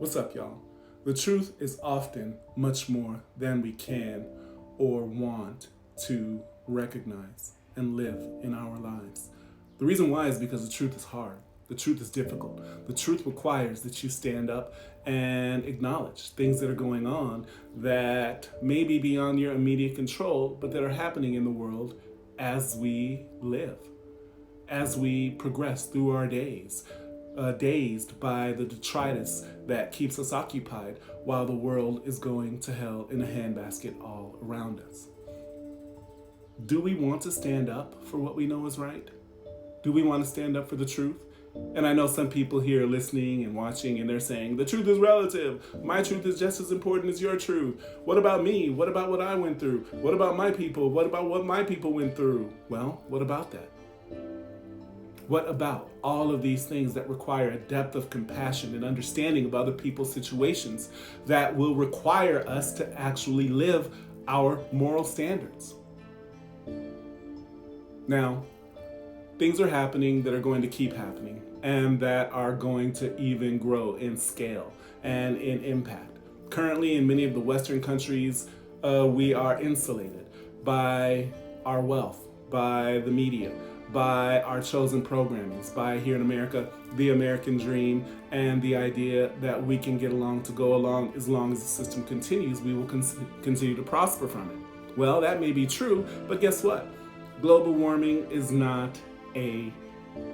What's up, y'all? The truth is often much more than we can or want to recognize and live in our lives. The reason why is because the truth is hard. The truth is difficult. The truth requires that you stand up and acknowledge things that are going on that may be beyond your immediate control, but that are happening in the world as we live, as we progress through our days, dazed by the detritus that keeps us occupied while the world is going to hell in a handbasket all around us. Do we want to stand up for what we know is right? Do we want to stand up for the truth? And I know some people here listening and watching and they're saying, the truth is relative. My truth is just as important as your truth. What about me? What about what I went through? What about my people? What about what my people went through? Well, what about that? What about all of these things that require a depth of compassion and understanding of other people's situations that will require us to actually live our moral standards? Now, things are happening that are going to keep happening and that are going to even grow in scale and in impact. Currently, in many of the Western countries, we are insulated by our wealth, by the media, by our chosen programmings, by here in America, the American dream, and the idea that we can get along to go along as long as the system continues, we will continue to prosper from it. Well, that may be true, but guess what? Global warming is not a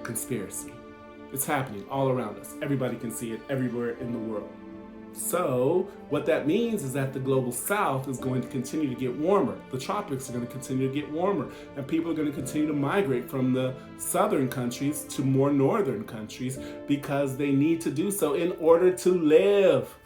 conspiracy. It's happening all around us. Everybody can see it everywhere in the world. So what that means is that the global south is going to continue to get warmer. The tropics are going to continue to get warmer, and people are going to continue to migrate from the southern countries to more northern countries because they need to do so in order to live.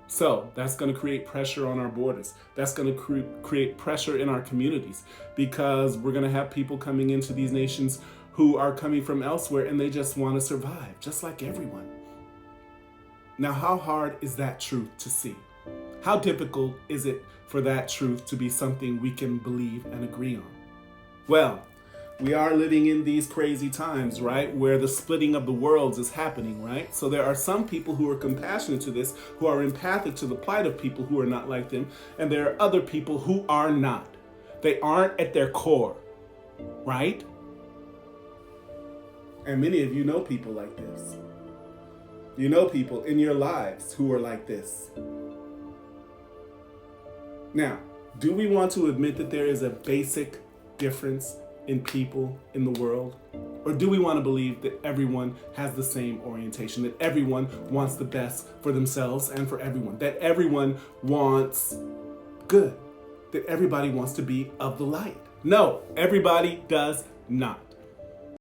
So that's going to create pressure on our borders. That's going to create pressure in our communities because we're going to have people coming into these nations who are coming from elsewhere and they just want to survive, just like everyone. Now, how hard is that truth to see? How difficult is it for that truth to be something we can believe and agree on? Well, we are living in these crazy times, right? Where the splitting of the worlds is happening, right? So there are some people who are compassionate to this, who are empathic to the plight of people who are not like them. And there are other people who are not. They aren't at their core, right? And many of you know people like this. You know people in your lives who are like this. Now, do we want to admit that there is a basic difference in people in the world? Or do we want to believe that everyone has the same orientation, that everyone wants the best for themselves and for everyone, that everyone wants good, that everybody wants to be of the light? No, everybody does not.